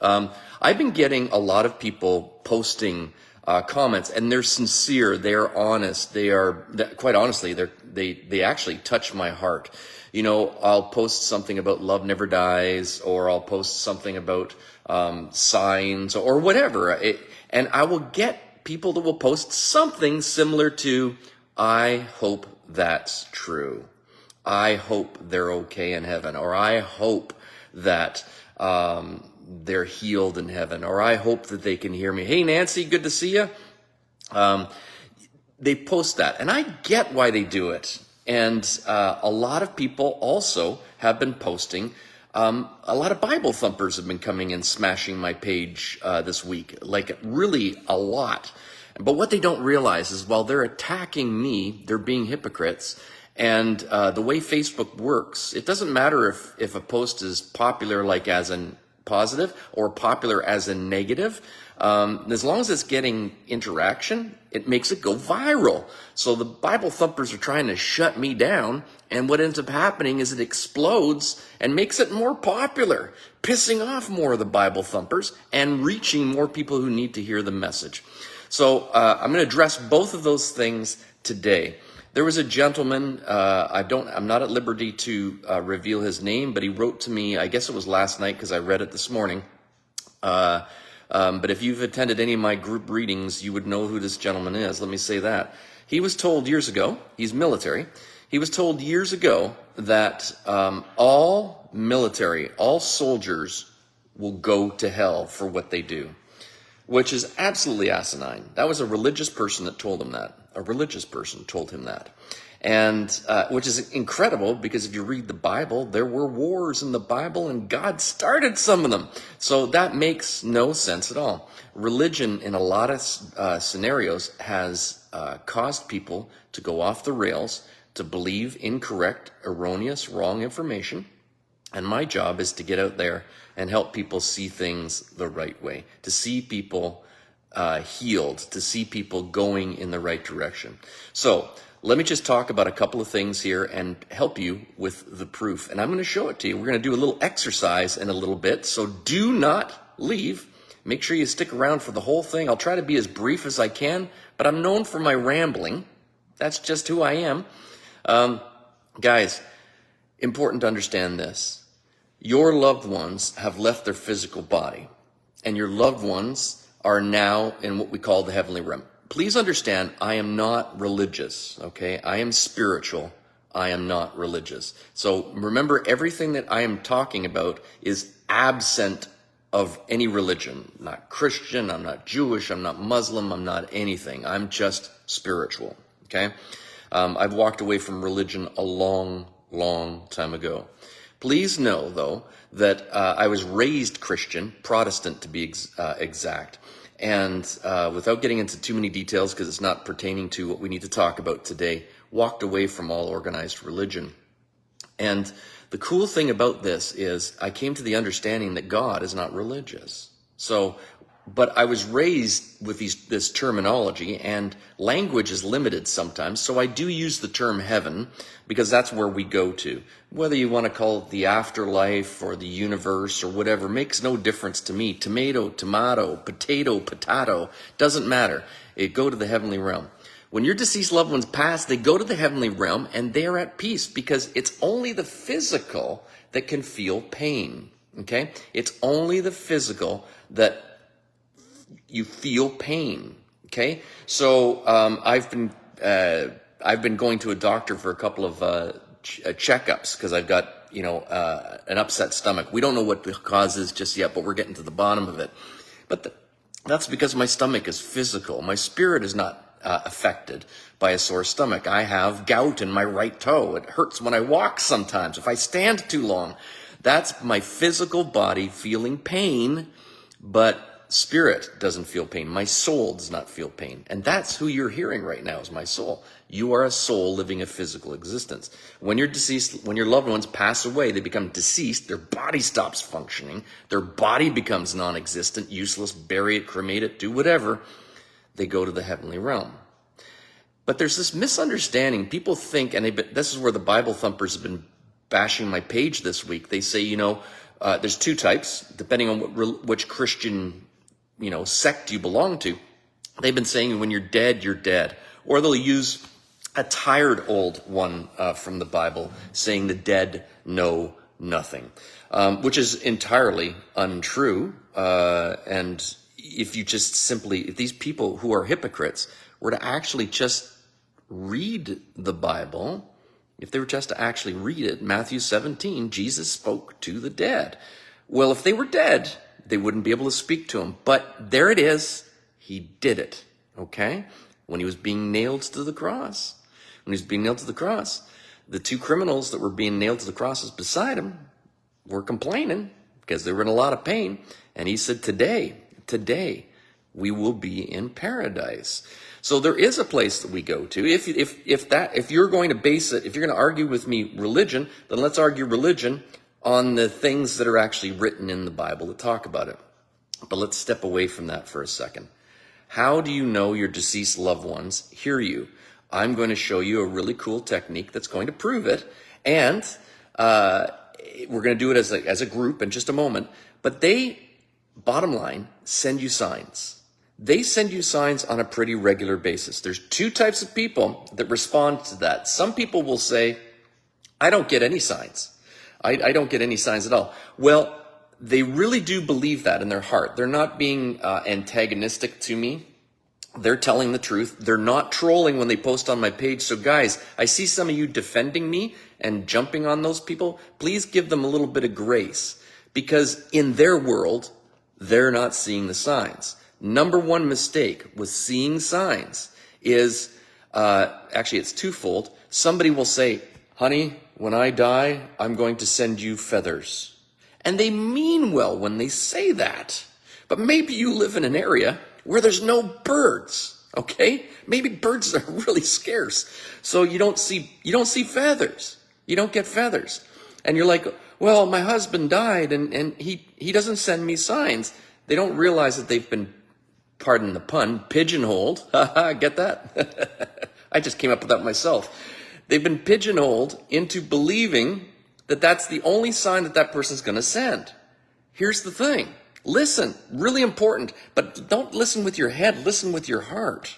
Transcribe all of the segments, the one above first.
I've been getting a lot of people posting comments, and they're sincere, they're honest, quite honestly, they actually touch my heart. You know, I'll post something about love never dies, or I'll post something about signs or whatever, and I will get people that will post something similar to, I hope that's true. I hope they're okay in heaven, or I hope that they're healed in heaven, or I hope that they can hear me. Hey, Nancy, good to see you. They post that, and I get why they do it. And a lot of people also have been posting. A lot of Bible thumpers have been coming and smashing my page this week, like really a lot. But what they don't realize is while they're attacking me, they're being hypocrites. And the way Facebook works, it doesn't matter if a post is popular, like as in positive, or popular as in negative. As long as it's getting interaction, it makes it go viral. So the Bible thumpers are trying to shut me down, and what ends up happening is it explodes and makes it more popular, pissing off more of the Bible thumpers and reaching more people who need to hear the message. So I'm going to address both of those things today. There was a gentleman, I'm not at liberty to reveal his name, but he wrote to me, I guess it was last night because I read it this morning. But if you've attended any of my group readings, you would know who this gentleman is. Let me say that. He was told years ago, he's military, he was told years ago that all military, all soldiers will go to hell for what they do, which is absolutely asinine. That was a religious person that told him that. A religious person told him that. And which is incredible, because if you read the Bible, there were wars in the Bible and God started some of them. So that makes no sense at all. Religion in a lot of scenarios has caused people to go off the rails, to believe incorrect, erroneous, wrong information. And my job is to get out there and help people see things the right way, to see people healed, to see people going in the right direction. So let me just talk about a couple of things here and help you with the proof. And I'm going to show it to you. We're going to do a little exercise in a little bit, so do not leave. Make sure you stick around for the whole thing. I'll try to be as brief as I can, but I'm known for my rambling. That's just who I am. Guys, important to understand this. Your loved ones have left their physical body, and your loved ones are now in what we call the heavenly realm. Please understand, I am not religious, okay? I am spiritual. I am not religious. So remember, everything that I am talking about is absent of any religion. I'm not Christian, I'm not Jewish, I'm not Muslim, I'm not anything. I'm just spiritual, okay? I've walked away from religion a long, long time ago. Please know, though, that I was raised Christian, Protestant to be exact. And without getting into too many details, because it's not pertaining to what we need to talk about today, walked away from all organized religion. And the cool thing about this is I came to the understanding that God is not religious. But I was raised with this terminology, and language is limited sometimes. So I do use the term heaven because that's where we go to. Whether you want to call it the afterlife or the universe or whatever, makes no difference to me. Tomato, tomato, potato, potato, doesn't matter. It go to the heavenly realm. When your deceased loved ones pass, they go to the heavenly realm and they're at peace, because it's only the physical that can feel pain. Okay? It's only the physical that you feel pain. Okay? So I've been going to a doctor for a couple of checkups because I've got an upset stomach. We don't know what the cause is just yet, but we're getting to the bottom of it. But that's because my stomach is physical. My spirit is not affected by a sore stomach. I have gout in my right toe. It hurts when I walk sometimes. If I stand too long, that's my physical body feeling pain, but spirit doesn't feel pain. My soul does not feel pain. And that's who you're hearing right now, is my soul. You are a soul living a physical existence. When you're deceased, when your loved ones pass away, they become deceased, their body stops functioning, their body becomes non-existent, useless, bury it, cremate it, do whatever. They go to the heavenly realm. But there's this misunderstanding. People think, and this is where the Bible thumpers have been bashing my page this week. They say, There's two types, depending on which Christian, sect you belong to. They've been saying when you're dead. Or they'll use a tired old one from the Bible, saying the dead know nothing, which is entirely untrue. And if these people who are hypocrites were to actually just read the Bible, if they were just to actually read it, Matthew 17, Jesus spoke to the dead. Well, if they were dead, they wouldn't be able to speak to him. But there it is. He did it. Okay? When he was being nailed to the cross. The two criminals that were being nailed to the crosses beside him were complaining because they were in a lot of pain. And he said, today, we will be in paradise. So there is a place that we go to. If you're going to base it, if you're going to argue with me religion, then let's argue religion on the things that are actually written in the Bible that talk about it. But let's step away from that for a second. How do you know your deceased loved ones hear you? I'm going to show you a really cool technique that's going to prove it. And we're going to do it as a group in just a moment. But bottom line, send you signs. They send you signs on a pretty regular basis. There's two types of people that respond to that. Some people will say, I don't get any signs. I don't get any signs at all. Well, they really do believe that in their heart. They're not being antagonistic to me. They're telling the truth. They're not trolling when they post on my page. So guys, I see some of you defending me and jumping on those people. Please give them a little bit of grace, because in their world, they're not seeing the signs. Number one mistake with seeing signs is, actually it's twofold. Somebody will say, honey, when I die, I'm going to send you feathers. And they mean well when they say that. But maybe you live in an area where there's no birds, okay? Maybe birds are really scarce. So you don't see feathers. You don't get feathers. And you're like, well, my husband died and he doesn't send me signs. They don't realize that they've been, pardon the pun, pigeonholed. Get that? I just came up with that myself. They've been pigeonholed into believing that that's the only sign that person's going to send. Here's the thing. Listen, really important, but don't listen with your head, listen with your heart.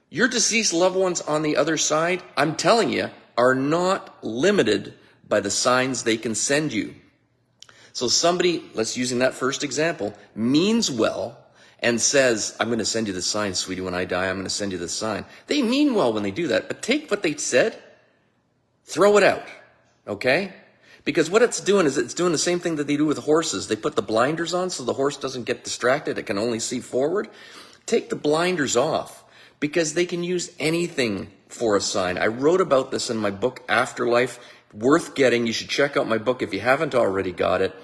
Your deceased loved ones on the other side, I'm telling you, are not limited by the signs they can send you. So somebody, let's using that first example, means well and says, I'm going to send you the sign, sweetie, when I die, I'm going to send you the sign. They mean well when they do that, but take what they said, throw it out, okay? Because what it's doing is it's doing the same thing that they do with horses. They put the blinders on so the horse doesn't get distracted. It can only see forward. Take the blinders off, because they can use anything for a sign. I wrote about this in my book, Afterlife. Worth getting. You should check out my book if you haven't already got it.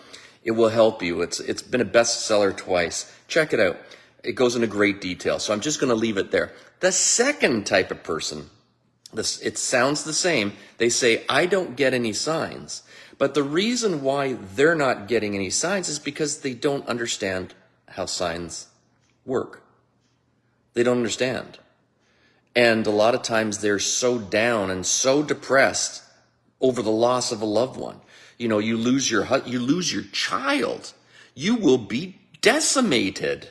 It will help you. It's been a bestseller twice. Check it out. It goes into great detail. So I'm just going to leave it there. The second type of person, it sounds the same. They say, I don't get any signs. But the reason why they're not getting any signs is because they don't understand how signs work. They don't understand. And a lot of times they're so down and so depressed over the loss of a loved one. You lose your child. You will be decimated.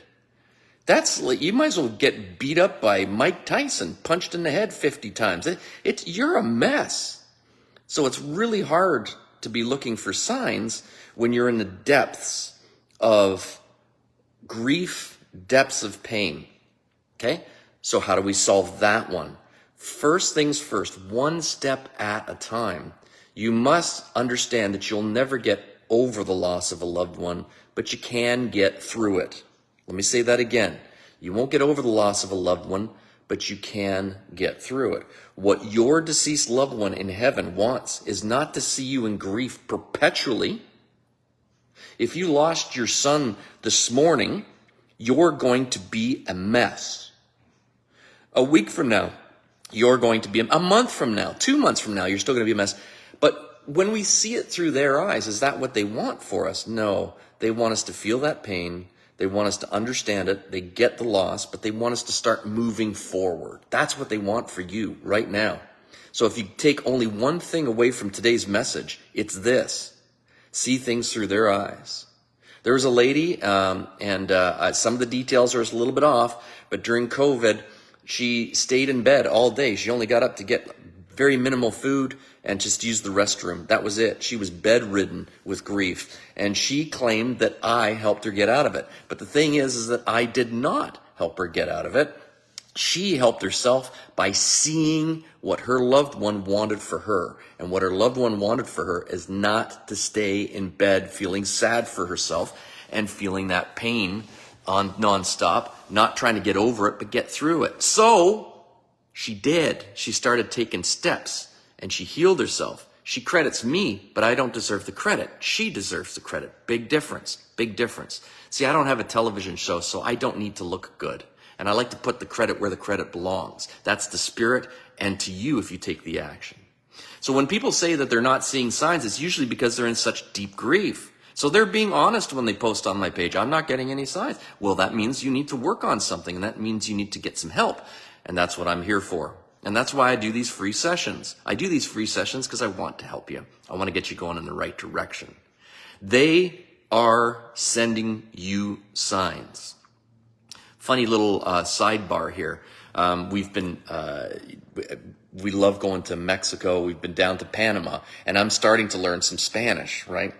You might as well get beat up by Mike Tyson, punched in the head 50 times. You're a mess. So it's really hard to be looking for signs when you're in the depths of grief, depths of pain. Okay? So how do we solve that one? First things first, one step at a time. You must understand that you'll never get over the loss of a loved one, but you can get through it. Let me say that again. You won't get over the loss of a loved one, but you can get through it. What your deceased loved one in heaven wants is not to see you in grief perpetually. If you lost your son this morning, you're going to be a mess. A week from now, you're going to be a month from now, 2 months from now, you're still going to be a mess. But when we see it through their eyes, is that what they want for us? No, they want us to feel that pain. They want us to understand it. They get the loss, but they want us to start moving forward. That's what they want for you right now. So if you take only one thing away from today's message, it's this. see things through their eyes. There was a lady, and some of the details are a little bit off, but during COVID, she stayed in bed all day. She only got up to get very minimal food and just used the restroom. That was it. She was bedridden with grief, and she claimed that I helped her get out of it. But the thing is that I did not help her get out of it. She helped herself by seeing what her loved one wanted for her. And what her loved one wanted for her is not to stay in bed feeling sad for herself and feeling that pain on nonstop, not trying to get over it, but get through it. So she did. She started taking steps and she healed herself. She credits me, but I don't deserve the credit. She deserves the credit. Big difference. Big difference. See, I don't have a television show, so I don't need to look good. And I like to put the credit where the credit belongs. That's the spirit, and to you if you take the action. So when people say that they're not seeing signs, it's usually because they're in such deep grief. So they're being honest when they post on my page, I'm not getting any signs. Well, that means you need to work on something, and that means you need to get some help. And that's what I'm here for. And that's why I do these free sessions. I do these free sessions because I want to help you. I want to get you going in the right direction. They are sending you signs. Funny little sidebar here. We love going to Mexico. We've been down to Panama, and I'm starting to learn some Spanish, right?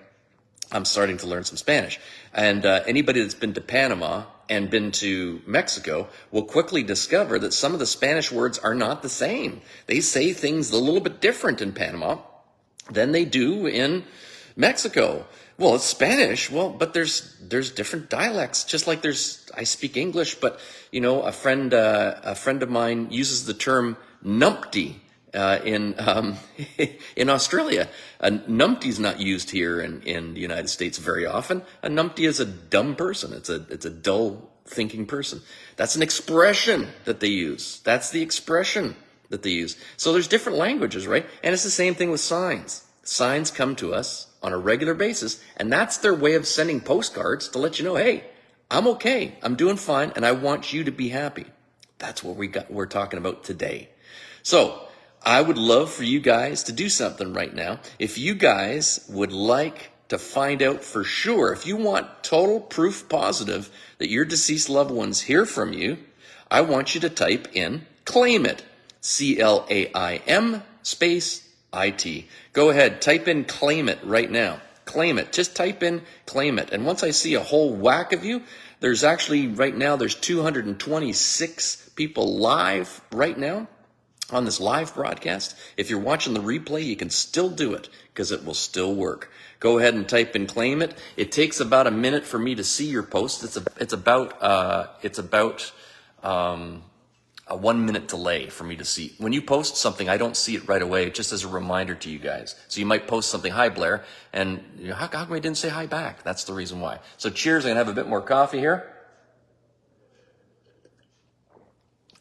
I'm starting to learn some Spanish. And anybody that's been to Panama and been to Mexico will quickly discover that some of the Spanish words are not the same. They say things a little bit different in Panama than they do in Mexico. Well, it's Spanish. Well, but there's different dialects. Just like I speak English, but you know, a friend of mine uses the term numpty in Australia. Numpty's not used here in the United States very often. A numpty is a dumb person. It's a dull thinking person. That's an expression that they use. That's the expression that they use. So there's different languages, right? And it's the same thing with signs. Signs come to us on a regular basis, and that's their way of sending postcards to let you know, hey, I'm okay, I'm doing fine, and I want you to be happy. That's what we're talking about today. So I would love for you guys to do something right now. If you guys would like to find out for sure, if you want total proof positive that your deceased loved ones hear from you, I want you to type in claim it, CLAIM space IT. Go ahead, type in claim it right now. Claim it. Just type in claim it. And once I see a whole whack of you, there's actually right now, there's 226 people live right now on this live broadcast. If you're watching the replay, you can still do it because it will still work. Go ahead and type in claim it. It takes about a minute for me to see your post. It's about a 1 minute delay for me to see. When you post something, I don't see it right away, just as a reminder to you guys. So you might post something, hi Blair, and you know, how come I didn't say hi back? That's the reason why. So cheers, I'm gonna have a bit more coffee here.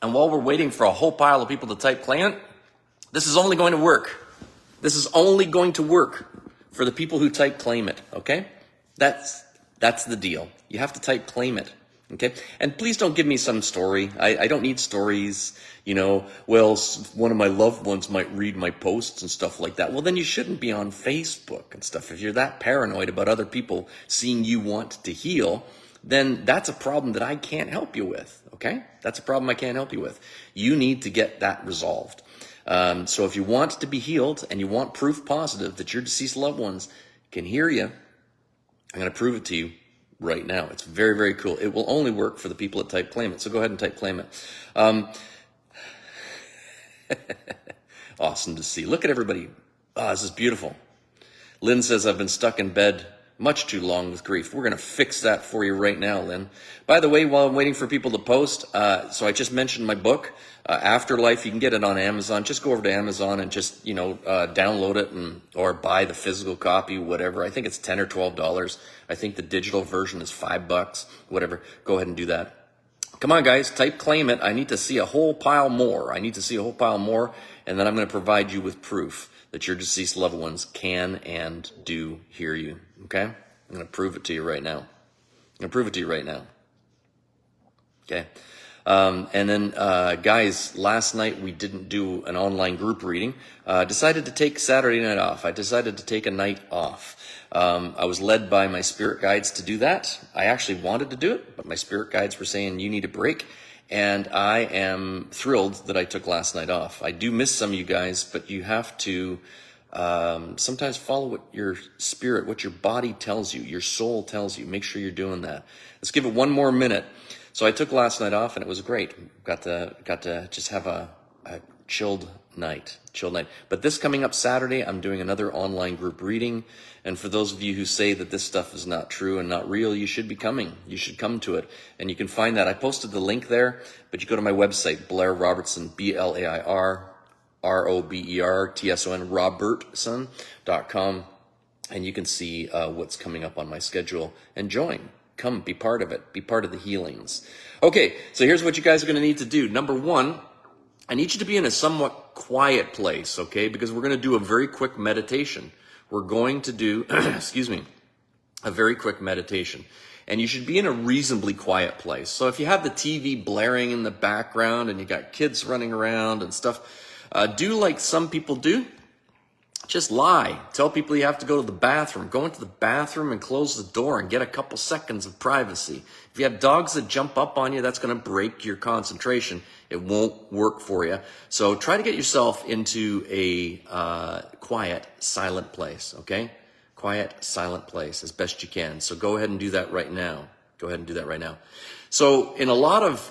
And while we're waiting for a whole pile of people to type claim it, this is only going to work. This is only going to work for the people who type claim it, okay? That's the deal. You have to type claim it. Okay, and please don't give me some story. I don't need stories, you know, well, one of my loved ones might read my posts and stuff like that. Well, then you shouldn't be on Facebook and stuff. If you're that paranoid about other people seeing you want to heal, then that's a problem that I can't help you with, okay? That's a problem I can't help you with. You need to get that resolved. So if you want to be healed and you want proof positive that your deceased loved ones can hear you, I'm going to prove it to you right now. It's very, very cool. It will only work for the people that type claim it. So go ahead and type claim it. Awesome to see. Look at everybody. Oh, this is beautiful. Lynn says, I've been stuck in bed much too long with grief. We're going to fix that for you right now, Lynn. By the way, while I'm waiting for people to post, so I just mentioned my book, Afterlife. You can get it on Amazon. Just go over to Amazon and just, download it or buy the physical copy, whatever. I think it's $10 or $12. I think the digital version is $5, whatever. Go ahead and do that. Come on, guys, type claim it. I need to see a whole pile more. And then I'm going to provide you with proof that your deceased loved ones can and do hear you, okay? I'm going to prove it to you right now. Okay. And then, guys, last night we didn't do an online group reading. Decided to take Saturday night off. I decided to take a night off. I was led by my spirit guides to do that. I actually wanted to do it, but my spirit guides were saying, you need a break. And I am thrilled that I took last night off. I do miss some of you guys, but you have to sometimes follow what your spirit, what your body tells you, your soul tells you. Make sure you're doing that. Let's give it one more minute. So I took last night off, and it was great. Got to just have a chilled night. But this coming up Saturday, I'm doing another online group reading. And for those of you who say that this stuff is not true and not real, you should be coming. You should come to it. And you can find that. I posted the link there, but you go to my website, Blair Robertson, BlairRobertson, Robertson.com, and you can see what's coming up on my schedule and join. Come, be part of it. Be part of the healings. Okay, so here's what you guys are going to need to do. Number one, I need you to be in a somewhat quiet place, okay? Because we're going to do a very quick meditation. We're going to do, a very quick meditation. And you should be in a reasonably quiet place. So if you have the TV blaring in the background and you got kids running around and stuff, do like some people do. Just lie. Tell people you have to go to the bathroom. Go into the bathroom and close the door and get a couple seconds of privacy. If you have dogs that jump up on you, that's going to break your concentration. It won't work for you. So try to get yourself into a quiet, silent place, okay? Quiet, silent place as best you can. So go ahead and do that right now. So in a lot of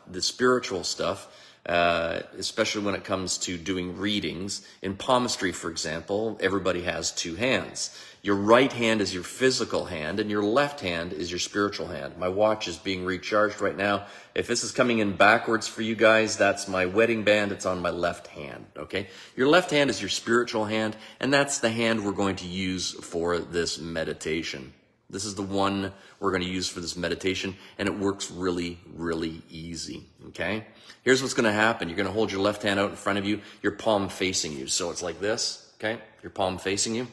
the spiritual stuff, especially when it comes to doing readings. In palmistry, for example, everybody has two hands. Your right hand is your physical hand, and your left hand is your spiritual hand. My watch is being recharged right now. If this is coming in backwards for you guys, that's my wedding band. It's on my left hand, okay? Your left hand is your spiritual hand, and that's the hand we're going to use for this meditation. This is the one we're going to use for this meditation, and it works really, really easy, okay? Here's what's going to happen. You're going to hold your left hand out in front of you, your palm facing you. So it's like this, okay? Your palm facing you.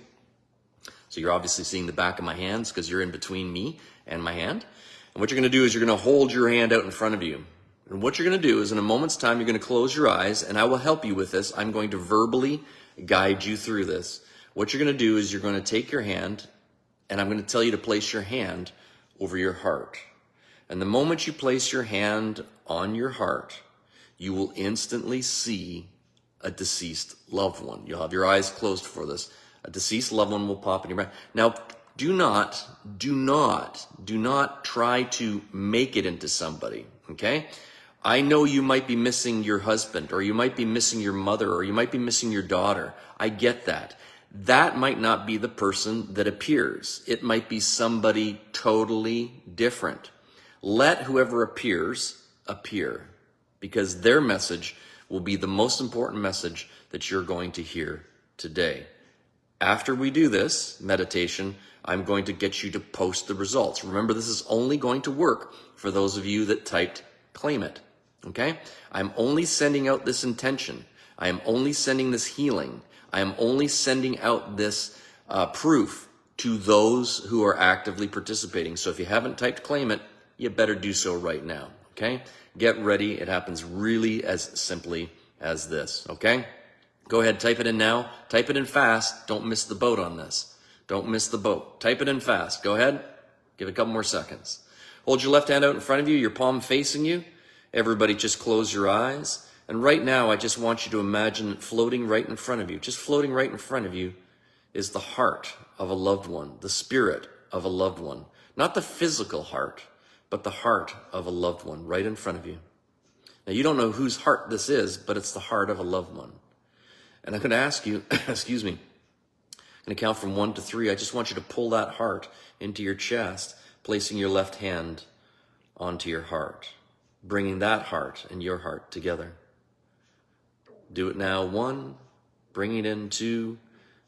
So you're obviously seeing the back of my hands because you're in between me and my hand. And what you're going to do is you're going to hold your hand out in front of you. And what you're going to do is in a moment's time, you're going to close your eyes, and I will help you with this. I'm going to verbally guide you through this. What you're going to do is you're going to take your hand, and I'm going to tell you to place your hand over your heart. And the moment you place your hand on your heart, you will instantly see a deceased loved one. You'll have your eyes closed for this. A deceased loved one will pop in your mind. Now, do not try to make it into somebody, okay? I know you might be missing your husband, or you might be missing your mother, or you might be missing your daughter. I get that. That might not be the person that appears. It might be somebody totally different. Let whoever appears appear, because their message will be the most important message that you're going to hear today. After we do this meditation, I'm going to get you to post the results. Remember, this is only going to work for those of you that typed claim it, okay? I'm only sending out this intention. I am only sending this healing. I am only sending out this proof to those who are actively participating. So if you haven't typed claim it, you better do so right now, okay? Get ready. It happens really as simply as this, okay? Go ahead, type it in now. Type it in fast. Don't miss the boat on this. Don't miss the boat. Type it in fast. Go ahead. Give it a couple more seconds. Hold your left hand out in front of you, your palm facing you. Everybody just close your eyes. And right now, I just want you to imagine floating right in front of you. Just floating right in front of you is the heart of a loved one, the spirit of a loved one. Not the physical heart, but the heart of a loved one right in front of you. Now, you don't know whose heart this is, but it's the heart of a loved one. And I'm going to ask you, excuse me, I'm going to count from 1 to 3. I just want you to pull that heart into your chest, placing your left hand onto your heart, bringing that heart and your heart together. Do it now. 1, bring it in. 2,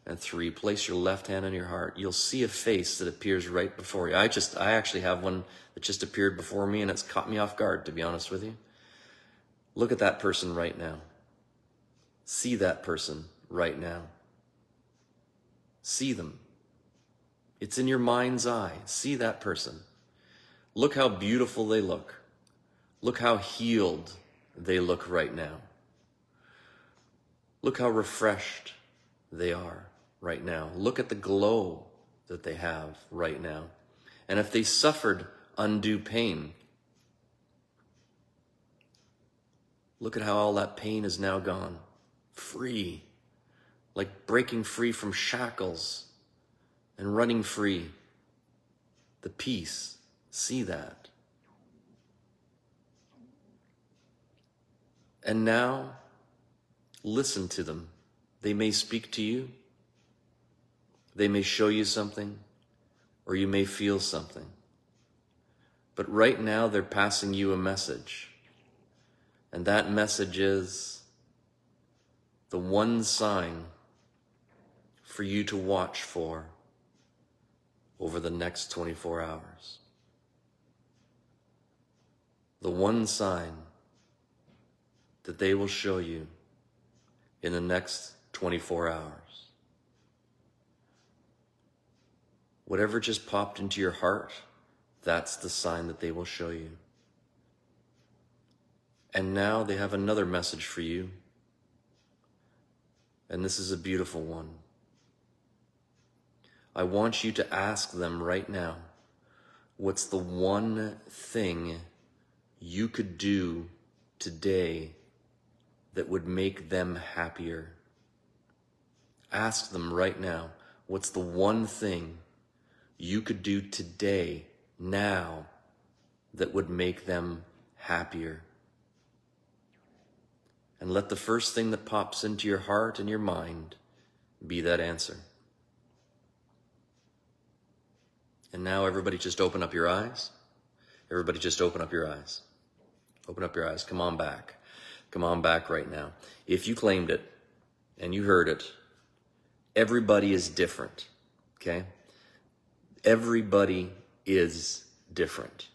and 3. Place your left hand on your heart. You'll see a face that appears right before you. I actually have one that just appeared before me, and it's caught me off guard, to be honest with you. Look at that person right now. See that person right now. See them. It's in your mind's eye. See that person. Look how beautiful they look. Look how healed they look right now. Look how refreshed they are right now. Look at the glow that they have right now. And if they suffered undue pain, look at how all that pain is now gone. Free, like breaking free from shackles and running free. The peace, see that. And now, listen to them. They may speak to you. They may show you something, or you may feel something. But right now, they're passing you a message. And that message is the one sign for you to watch for over the next 24 hours. The one sign that they will show you in the next 24 hours. Whatever just popped into your heart, that's the sign that they will show you. And now they have another message for you. And this is a beautiful one. I want you to ask them right now, what's the one thing you could do today that would make them happier? Ask them right now, what's the one thing you could do today, now, that would make them happier? And let the first thing that pops into your heart and your mind be that answer. And now everybody just open up your eyes. Everybody just open up your eyes. Open up your eyes. Come on back. Come on back right now. If you claimed it and you heard it, everybody is different, okay? Everybody is different.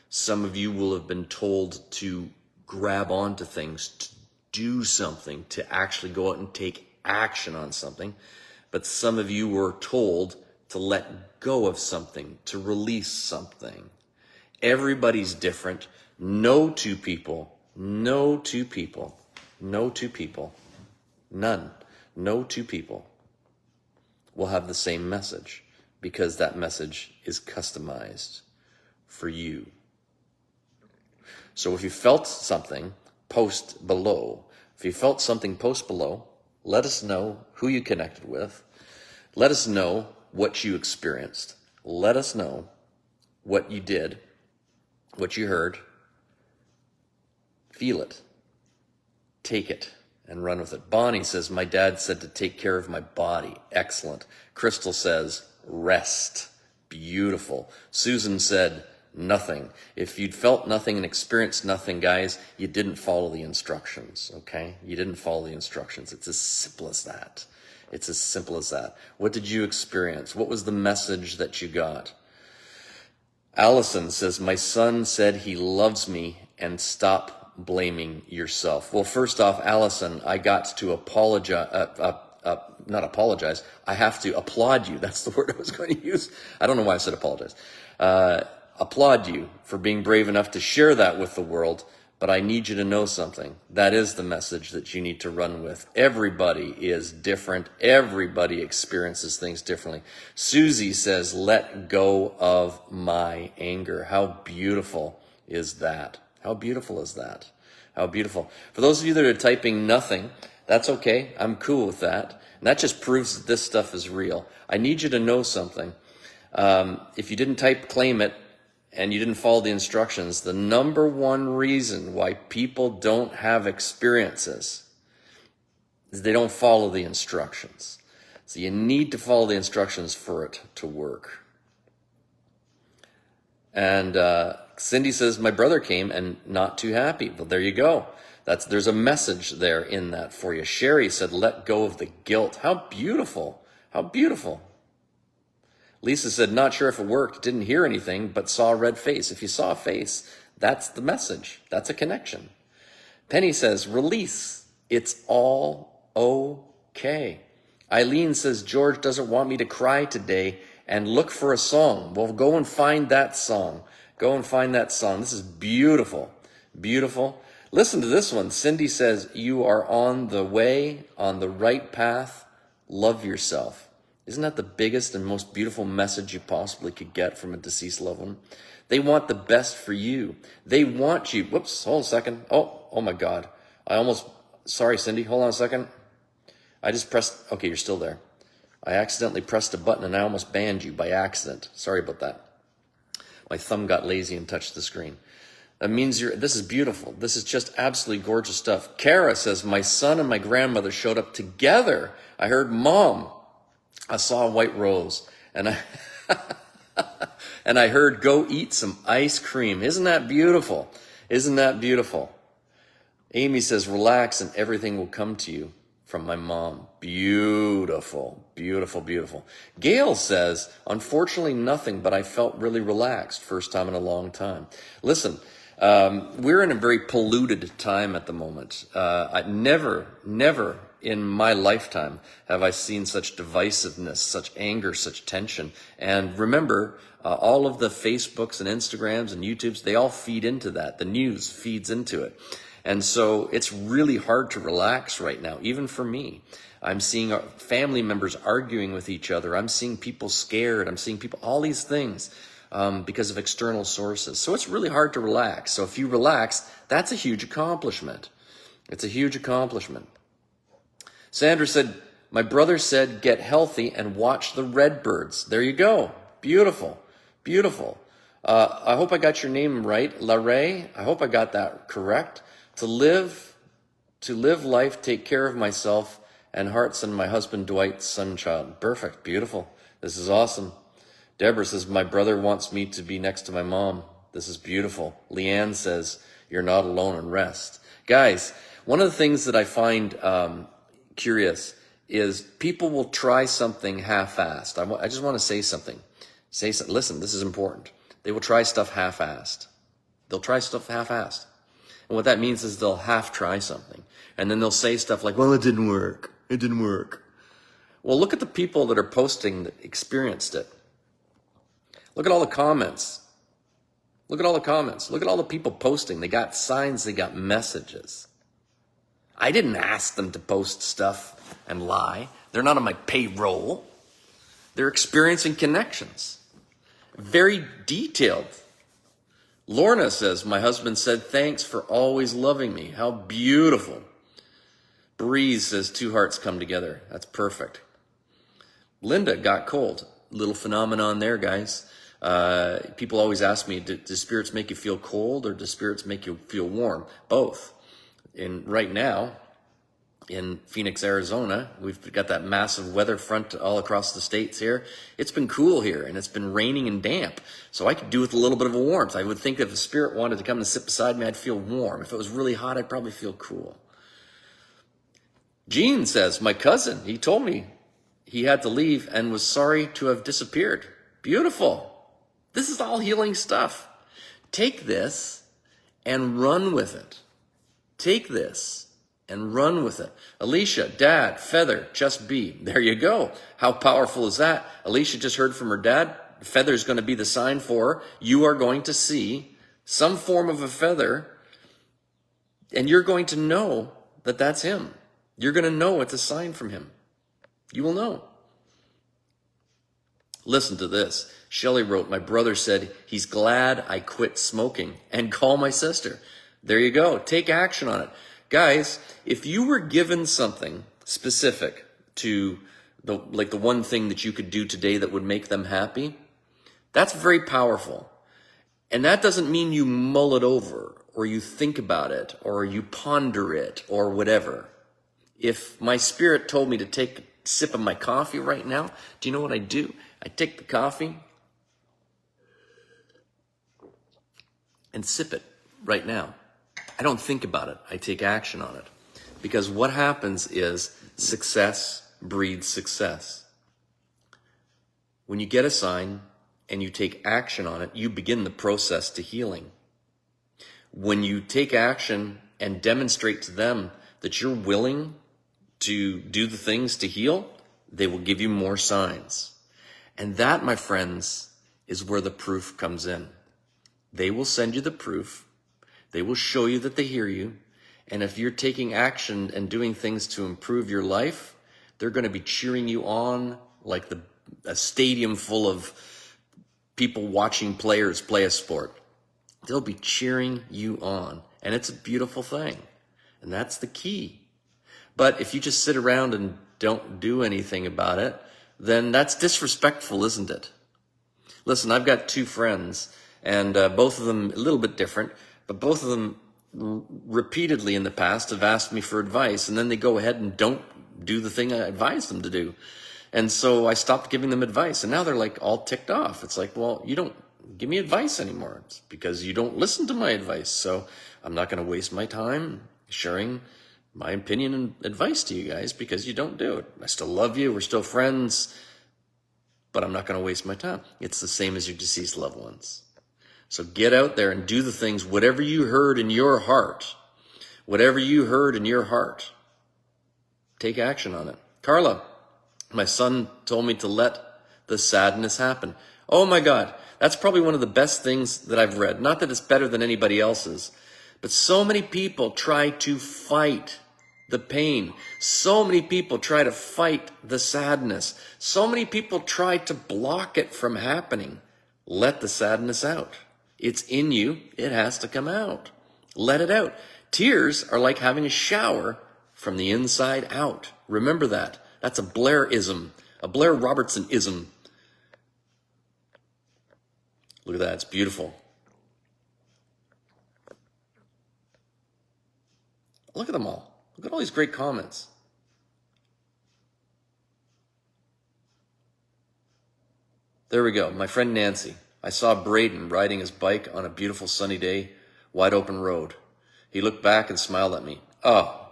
Some of you will have been told to grab onto things, to do something, to actually go out and take action on something. But some of you were told to let go of something, to release something. Everybody's different. No two people, none, no two people will have the same message, because that message is customized for you. So if you felt something, post below. If you felt something, post below. Let us know who you connected with. Let us know what you experienced. Let us know what you did, what you heard. Feel it. Take it and run with it. Bonnie says, my dad said to take care of my body. Excellent. Crystal says, rest. Beautiful. Susan said, nothing. If you'd felt nothing and experienced nothing, guys, you didn't follow the instructions, okay? You didn't follow the instructions. It's as simple as that. It's as simple as that. What did you experience? What was the message that you got? Allison says, my son said he loves me and stop blaming yourself. Well, first off, Allison, I got to not apologize. I have to applaud you. That's the word I was going to use. I don't know why I said apologize. Applaud you for being brave enough to share that with the world. But I need you to know something. That is the message that you need to run with. Everybody is different. Everybody experiences things differently. Susie says, let go of my anger. How beautiful is that? How beautiful is that? How beautiful. For those of you that are typing nothing, that's okay. I'm cool with that. And that just proves that this stuff is real. I need you to know something. If you didn't type claim it, and you didn't follow the instructions, the number one reason why people don't have experiences is they don't follow the instructions. So you need to follow the instructions for it to work. And Cindy says, my brother came and not too happy. Well, there you go. There's a message there in that for you. Sherry said, let go of the guilt. How beautiful. How beautiful. Lisa said, not sure if it worked, didn't hear anything, but saw a red face. If you saw a face, that's the message. That's a connection. Penny says, release. It's all okay. Eileen says, George doesn't want me to cry today and look for a song. Well, go and find that song. Go and find that song. This is beautiful. Beautiful. Listen to this one. Cindy says, you are on the way, on the right path. Love yourself. Isn't that the biggest and most beautiful message you possibly could get from a deceased loved one? They want the best for you. They want you. Whoops, hold on a second. Oh my God. Sorry, Cindy, hold on a second. I just pressed, okay, you're still there. I accidentally pressed a button and I almost banned you by accident. Sorry about that. My thumb got lazy and touched the screen. That means this is beautiful. This is just absolutely gorgeous stuff. Kara says, my son and my grandmother showed up together. I heard Mom. I saw a white rose and I heard go eat some ice cream. Isn't that beautiful? Isn't that beautiful? Amy says, relax and everything will come to you from my mom. Beautiful, beautiful, beautiful. Gail says, unfortunately nothing, but I felt really relaxed. First time in a long time. Listen, we're in a very polluted time at the moment. I never in my lifetime have I seen such divisiveness, such anger, such tension. And remember, all of the Facebooks and Instagrams and YouTubes, they all feed into that. The news feeds into it. And so it's really hard to relax right now, even for me. I'm seeing family members arguing with each other. I'm seeing people scared. I'm seeing people, all these things because of external sources. So it's really hard to relax. So if you relax, that's a huge accomplishment. It's a huge accomplishment. Sandra said, my brother said, get healthy and watch the redbirds. There you go. Beautiful. Beautiful. I hope I got your name right. Larray, I hope I got that correct. To live life, take care of myself and Hearts and my husband, Dwight, son, child. Perfect. Beautiful. This is awesome. Deborah says, my brother wants me to be next to my mom. This is beautiful. Leanne says, you're not alone and rest. Guys, one of the things that I find curious is people will try something half-assed. I just want to say something. Listen, this is important. They will try stuff half-assed. They'll try stuff half-assed. And what that means is they'll half-try something. And then they'll say stuff like, well, it didn't work. It didn't work. Well, look at the people that are posting that experienced it. Look at all the comments. Look at all the comments. Look at all the people posting. They got signs. They got messages. I didn't ask them to post stuff and lie. They're not on my payroll. They're experiencing connections. Very detailed. Lorna says, my husband said, thanks for always loving me. How beautiful. Breeze says, two hearts come together. That's perfect. Linda got cold. Little phenomenon there, guys. People always ask me, do spirits make you feel cold or do spirits make you feel warm? Both. And right now, in Phoenix, Arizona, we've got that massive weather front all across the states here. It's been cool here and it's been raining and damp. So I could do with a little bit of a warmth. I would think if a spirit wanted to come and sit beside me, I'd feel warm. If it was really hot, I'd probably feel cool. Gene says, my cousin, he told me he had to leave and was sorry to have disappeared. Beautiful. This is all healing stuff. Take this and run with it. Take this and run with it. Alicia, dad, feather, just be. There you go. How powerful is that? Alicia just heard from her dad. Feather is going to be the sign for her. You are going to see some form of a feather and you're going to know that that's him. You're going to know it's a sign from him. You will know. Listen to this. Shelley wrote, my brother said he's glad I quit smoking and call my sister. There you go. Take action on it. Guys, if you were given something specific to the one thing that you could do today that would make them happy, that's very powerful. And that doesn't mean you mull it over or you think about it or you ponder it or whatever. If my spirit told me to take a sip of my coffee right now, do you know what I do? I take the coffee and sip it right now. I don't think about it. I take action on it. Because what happens is success breeds success. When you get a sign and you take action on it, you begin the process to healing. When you take action and demonstrate to them that you're willing to do the things to heal, they will give you more signs. And that, my friends, is where the proof comes in. They will send you the proof. They will show you that they hear you. And if you're taking action and doing things to improve your life, they're going to be cheering you on like a stadium full of people watching players play a sport. They'll be cheering you on. And it's a beautiful thing. And that's the key. But if you just sit around and don't do anything about it, then that's disrespectful, isn't it? Listen, I've got two friends, and both of them a little bit different, but both of them repeatedly in the past have asked me for advice, and then they go ahead and don't do the thing I advised them to do. And so I stopped giving them advice, and now they're like all ticked off. It's like, well, you don't give me advice anymore. It's because you don't listen to my advice. So I'm not going to waste my time sharing my opinion and advice to you guys because you don't do it. I still love you. We're still friends, but I'm not going to waste my time. It's the same as your deceased loved ones. So get out there and do the things, whatever you heard in your heart, take action on it. Carla, my son told me to let the sadness happen. Oh my God, that's probably one of the best things that I've read. Not that it's better than anybody else's, but so many people try to fight the pain. So many people try to fight the sadness. So many people try to block it from happening. Let the sadness out. It's in you. It has to come out. Let it out. Tears are like having a shower from the inside out. Remember that. That's a Blairism, a Blair Robertson-ism. Look at that. It's beautiful. Look at them all. Look at all these great comments. There we go. My friend Nancy. I saw Braden riding his bike on a beautiful sunny day, wide open road. He looked back and smiled at me. Oh,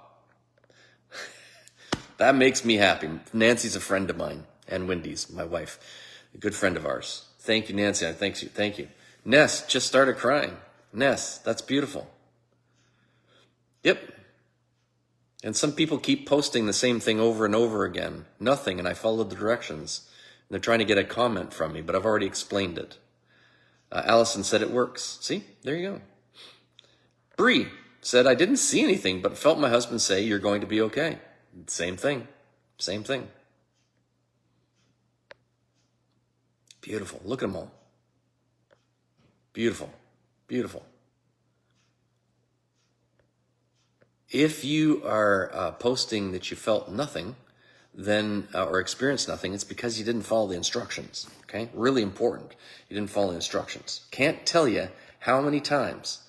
that makes me happy. Nancy's a friend of mine, and Wendy's, my wife, a good friend of ours. Thank you, Nancy. I thank you. Thank you. Ness just started crying. Ness, that's beautiful. Yep. And some people keep posting the same thing over and over again. Nothing, and I followed the directions. And they're trying to get a comment from me, but I've already explained it. Allison said it works. See? There you go. Bree said, I didn't see anything, but felt my husband say, you're going to be okay. Same thing. Same thing. Beautiful. Look at them all. Beautiful. Beautiful. If you are posting that you felt nothing, then or experienced nothing, it's because you didn't follow the instructions. Okay, really important. You didn't follow the instructions. Can't tell you how many times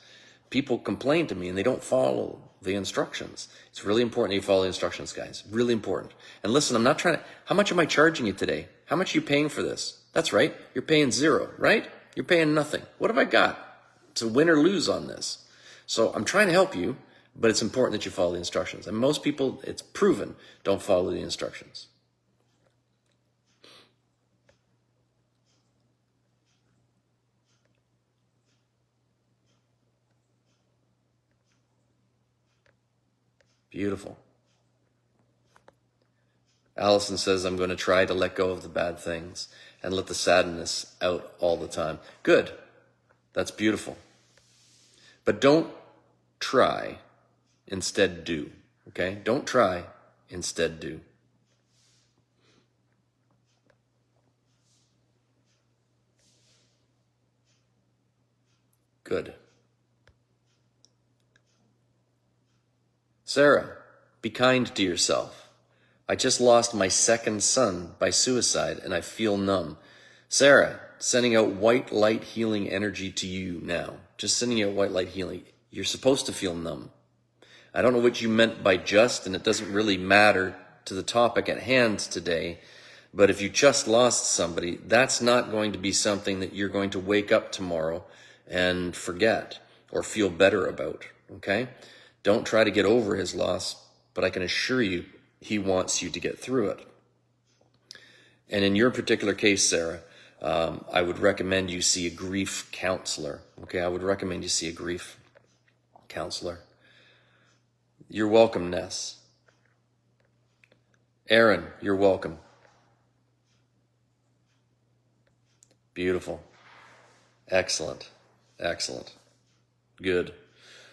people complain to me and they don't follow the instructions. It's really important that you follow the instructions, guys. Really important. And listen, I'm not trying to. How much am I charging you today? How much are you paying for this? That's right. You're paying zero, right? You're paying nothing. What have I got to win or lose on this? So I'm trying to help you. But it's important that you follow the instructions. And most people, it's proven, don't follow the instructions. Beautiful. Allison says, I'm going to try to let go of the bad things and let the sadness out all the time. Good. That's beautiful. But don't try. Instead do, okay? Don't try, instead do. Good. Sarah, be kind to yourself. I just lost my second son by suicide and I feel numb. Sarah, sending out white light healing energy to you now. Just sending out white light healing. You're supposed to feel numb. I don't know what you meant by just, and it doesn't really matter to the topic at hand today, but if you just lost somebody, that's not going to be something that you're going to wake up tomorrow and forget or feel better about, okay? Don't try to get over his loss, but I can assure you he wants you to get through it. And in your particular case, Sarah, I would recommend you see a grief counselor, okay? I would recommend you see a grief counselor. You're welcome, Ness. Aaron, you're welcome. Beautiful. Excellent. Excellent. Good.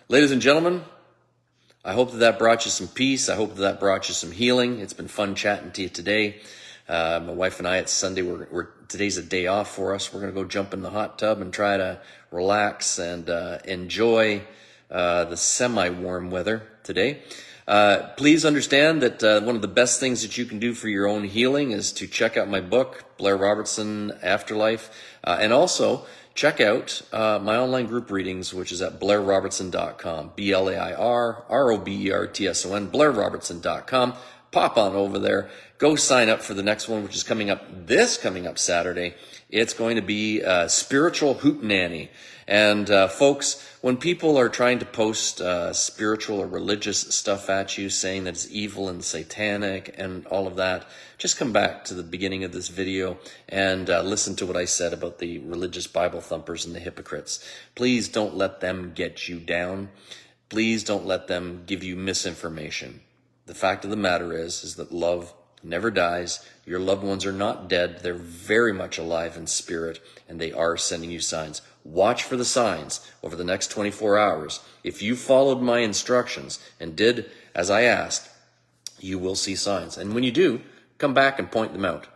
Ladies and gentlemen, I hope that brought you some peace. I hope that brought you some healing. It's been fun chatting to you today. My wife and I, it's Sunday. Today's a day off for us. We're going to go jump in the hot tub and try to relax and enjoy the semi-warm weather today. Please understand that one of the best things that you can do for your own healing is to check out my book, Blair Robertson, Afterlife, and also check out my online group readings, which is at blairrobertson.com, BlairRobertson, blairrobertson.com. Pop on over there. Go sign up for the next one, which is coming up Saturday. It's going to be Spiritual Hootenanny. And folks, when people are trying to post spiritual or religious stuff at you, saying that it's evil and satanic and all of that, just come back to the beginning of this video and listen to what I said about the religious Bible thumpers and the hypocrites. Please don't let them get you down. Please don't let them give you misinformation. The fact of the matter is that love never dies. Your loved ones are not dead. They're very much alive in spirit, and they are sending you signs. Watch for the signs over the next 24 hours. If you followed my instructions and did as I asked, you will see signs. And when you do, come back and point them out.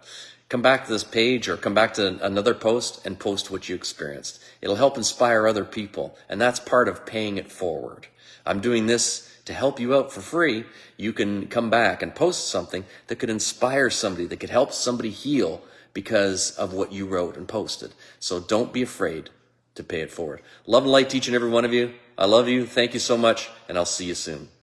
Come back to this page or come back to another post and post what you experienced. It'll help inspire other people, and that's part of paying it forward. I'm doing this to help you out for free. You can come back and post something that could inspire somebody, that could help somebody heal because of what you wrote and posted. So don't be afraid to pay it forward. Love and light to each and every one of you. I love you. Thank you so much, and I'll see you soon.